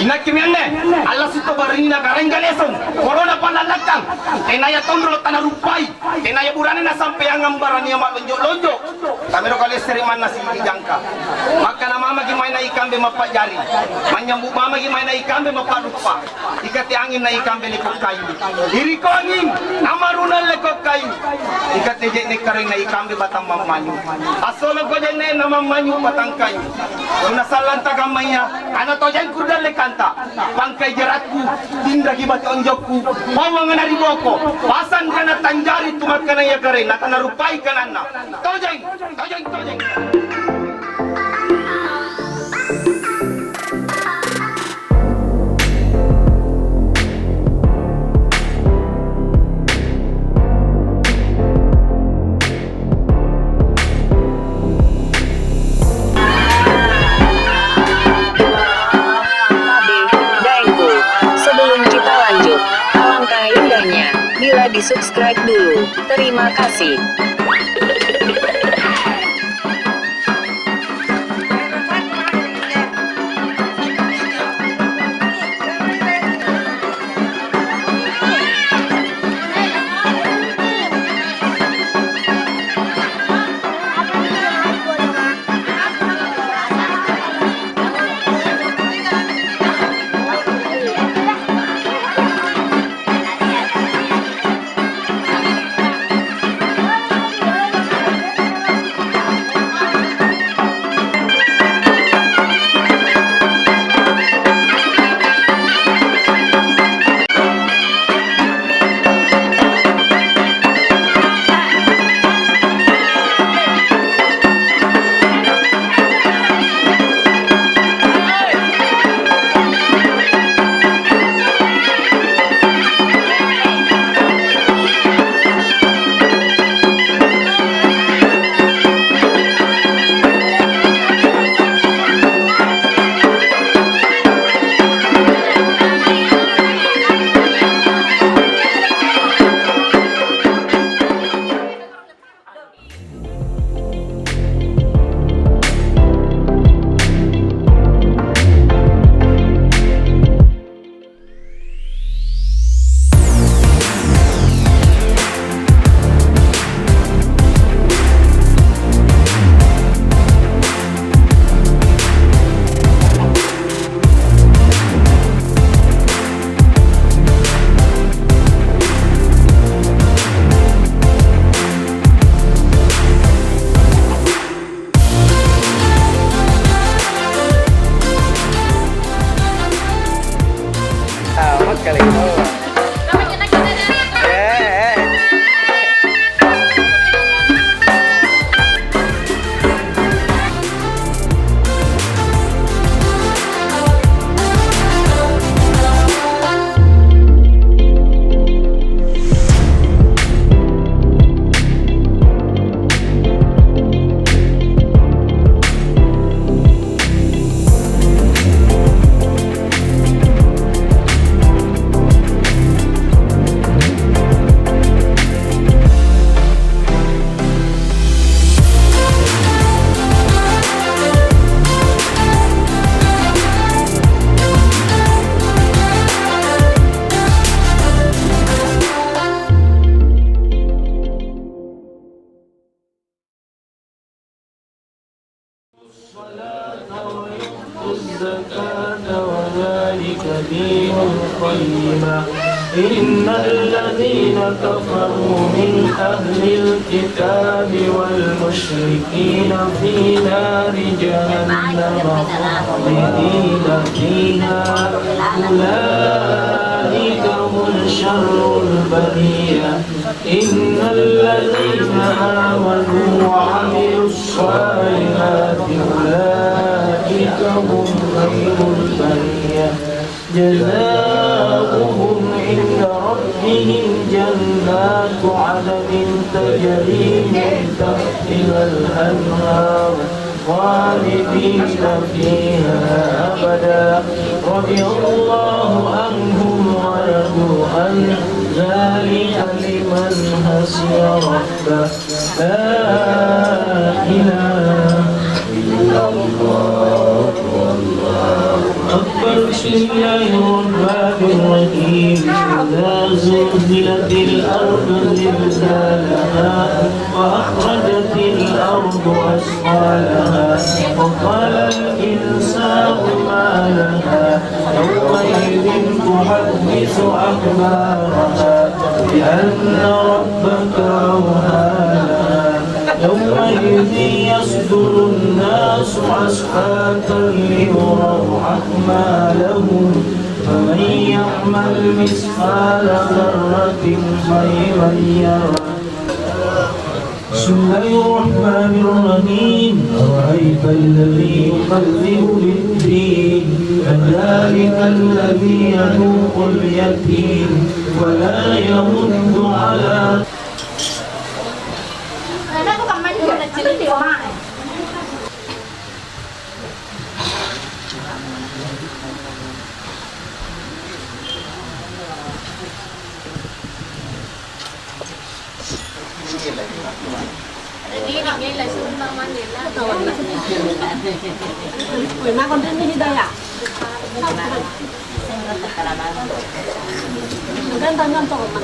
Inakimianne, Allah sito barinina karenggalesong, corona palalakang, tenaya tondro tanah rupai, tenaya burane na sampai yang ngambaran yang lonjok-lonjok. Kamero kali seriman nasi jangka. Maka nama magi main ikan be mapak jari, manyambu mama magi main ikan be mapak lupa. Ikati angin na ikan be lekok kayu. Iri ko angin, amarunan lekok kayu. Ikati jek kareng na ikan be batang mamanyu. Asolo ko jene nama manyu batang kayu. Una salanta gamanya, ana to jen kurdan lekanta. Bangkai jeratku, tindak ibati onjokku, pawang na riboko. Pasan kana tanjari tumat kana ya kareng, na kana rupai kanana. Tojeng. Sebelum kita lanjut, alangkah indahnya bila di-subscribe dulu. Terima kasih. إن الذين كفروا من أهل الكتاب والمشركين في نار جهنم خالدين فيها أولئك هم شر البرية إن الذين آمنوا وعملوا الصالحات أولئك هم خير البرية جزاؤهم عند ربهم جنات عدن تجري من تحتها الأنهار خالدين فيها أبدا رضي الله عنهم ورضوا عنه ذلك لمن خشي ربه لا إله إلا الله والله أكبر. الله الرحمن الرحيم إذا زلزلت الأرض زلزالها وأخرجت الأرض أثقالها وقال الإنسان ما لها يومئذ تحدث أخبارها بأن ربك أوحى لها يومئذ يصدر الناس أشتاتا ليروا أعمالهم فمن يعمل مثقال ذرة خيرا يره. بسم الله الرحمن الرحيم أرأيت الذي يكذب بالدين فذلك الذي يذوق اليتيم ولا يمد على nó có comment nhiều là 9 triệu mà. Đây là sự mang mang đến là tàu là Quỷ ma con đi đây à? Đang tao nhầm tàu mà.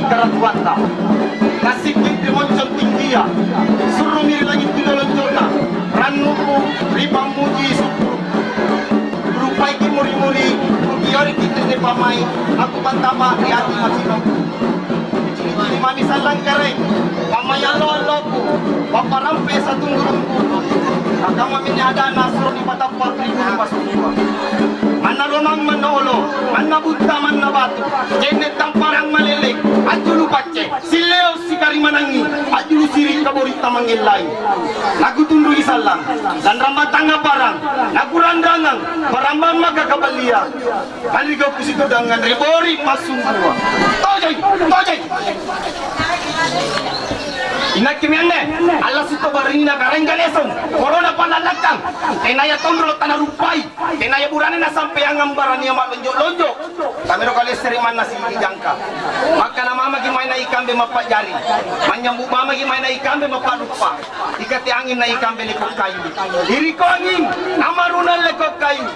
karatuanta. Kasih kita moncong tinggi ya. Suruh miri langit kita loncona. Ranuku riba muji syukur. Rupai ki muri-muri. Kiori kita ni pamai. Aku bantama di hati masih di mami salang kareng. Mamaya loloku. Bapak rampe satu ngurungku. Agama ini ada nasro di mata patri di pasukua. Mana romang manolo, mana buta mana batu, jenet tamparang malilik, ajulu pace, sileo si karimanangi, ajulu siri kaborita mangilai. Lagu tundu isalang, dan rambat tangga barang, lagu randangang, baramban maga kabalia. Kali kau kusitu dengan rebori masung gua. Tojai, tojai. Inak kimianne, Allah sito baringina karenggalesong, corona palalakang, tenaya tondro tanah rupai, tenaya burane na sampai yang ngambaran niya malonjo-lonjo. Kamero kali sering mana si jangka. Maka nama magi main na ikambe mapajari, manyambu mama gi main na ikambe mapadupa. Ikati angin na ikambe lekok kayu. Diri ko angin, namarunan lekok kayu.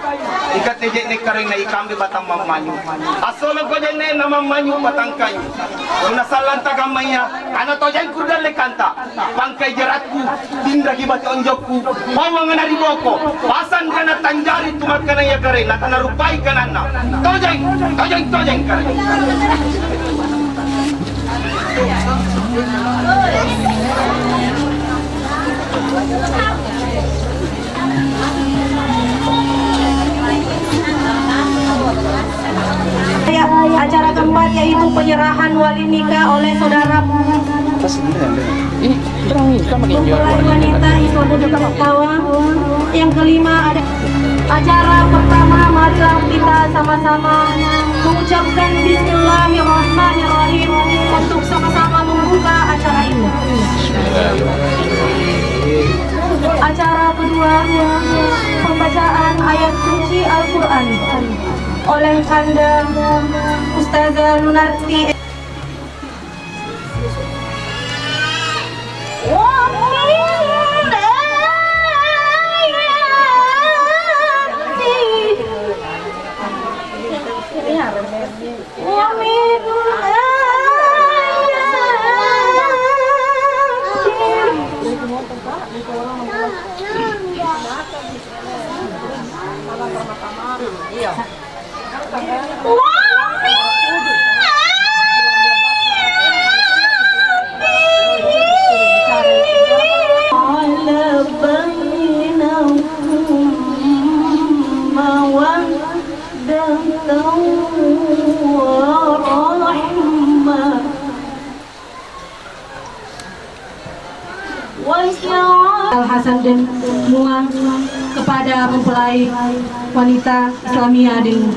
Ikati jene kareng na ikambe batang mamanyu. Asolo ko jene na mamanyu batang kayu. Una salanta gamanya, ano to jen kudal lekanta. Pangkai jeratku, tindak ibati onjokku, bawang na riboko, pasan kana tanjari tumat kana ya kare, natana rupai kanana. Tojeng, tojeng, tojeng kare. Acara keempat yaitu penyerahan wali nikah oleh saudara mempelai wanita Islam Kawa. Yang kelima ada acara pertama, marilah kita sama-sama mengucapkan Bismillahirrahmanirrahim untuk sama-sama membuka acara ini. Acara kedua, pembacaan ayat suci Al-Quran oleh Kanda Ustazah Lunarti. Al-Hasan dan Muang kepada mempelai wanita Islamiyah dan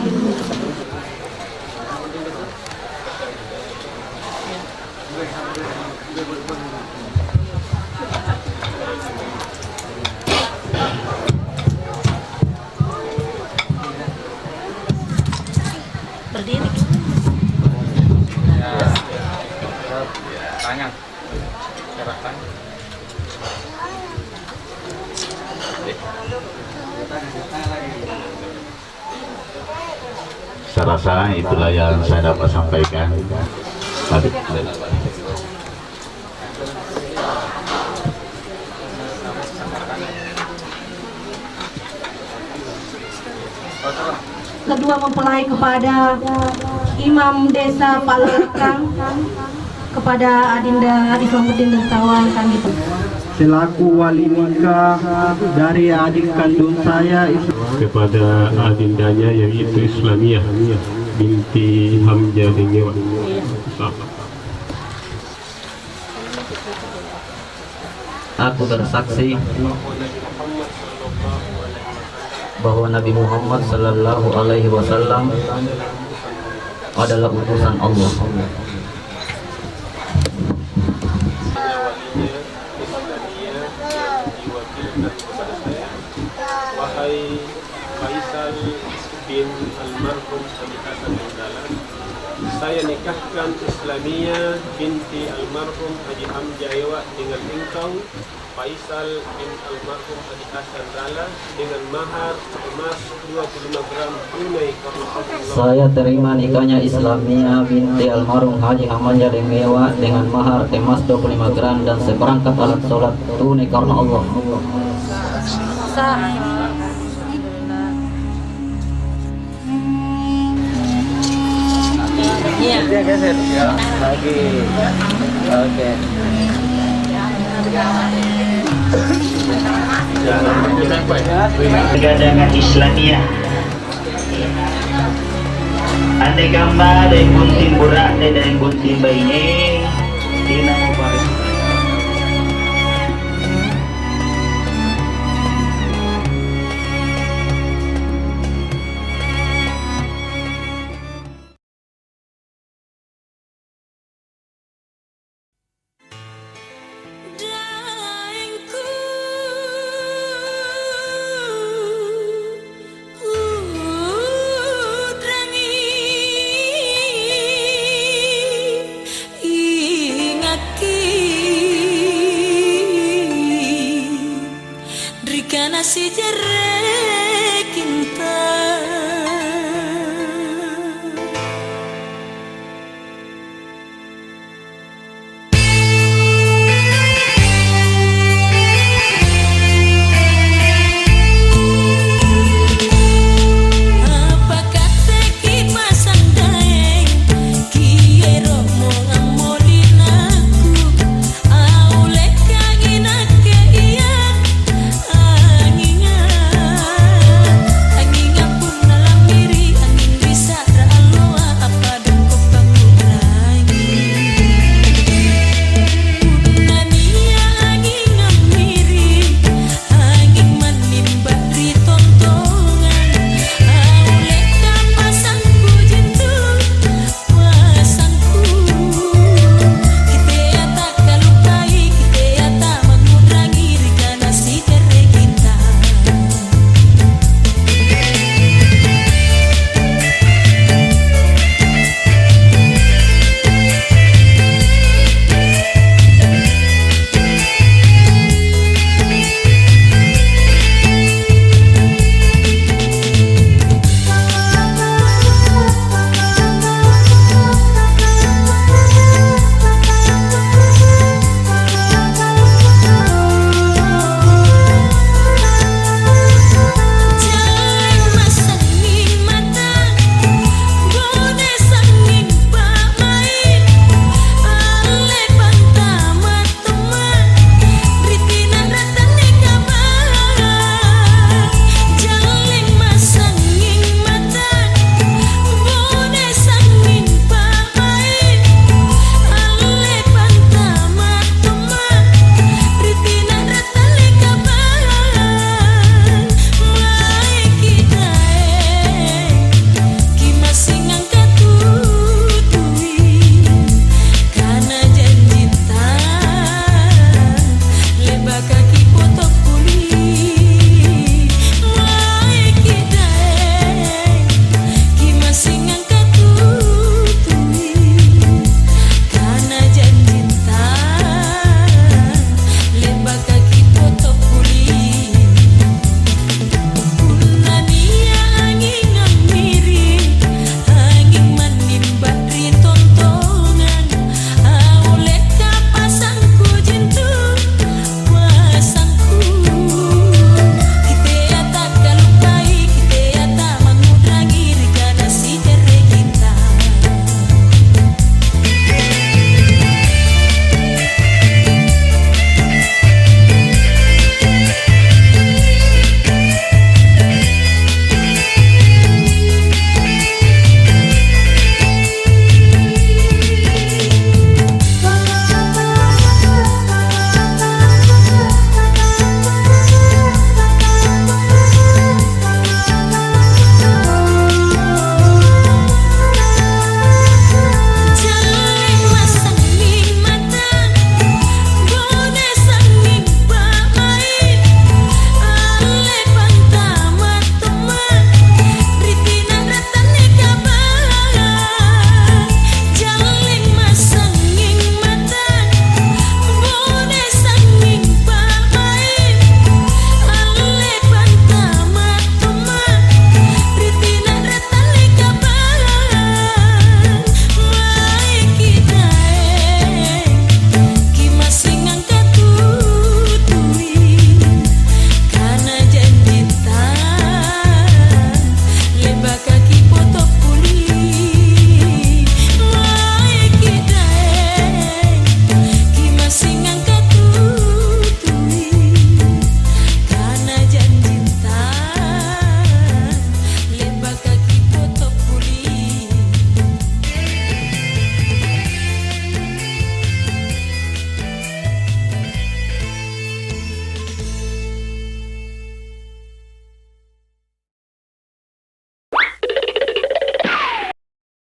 berdiri. Tangan. Jarak tangan. Saya rasa itulah yang saya dapat sampaikan. Kedua mempelai kepada Imam Desa Palekang, kepada Adinda Islamuddin dan kawan kami. Selaku wali nikah dari adik kandung saya kepada adindanya yaitu Islamiyah binti Hamzah Dengewa. Aku bersaksi bahwa Nabi Muhammad Sallallahu Alaihi Wasallam adalah utusan Allah. Wahai Faisal bin almarhum Haji Hasan Nanggala. Saya nikahkan Islamia binti almarhum Haji Hamzah Ewa dengan engkau Faisal bin almarhum Haji Hasan Nanggala dengan mahar emas 25 gram tunai karena Allah. Saya terima nikahnya Islamia binti almarhum Haji Hamzah Ewa dengan mahar emas 25 gram dan seperangkat alat sholat tunai karena Allah. Lagi. Oke. Dengan Islamia. Ande gambar dan gunting burak dan gunting bayinya. Tina mubarak. Si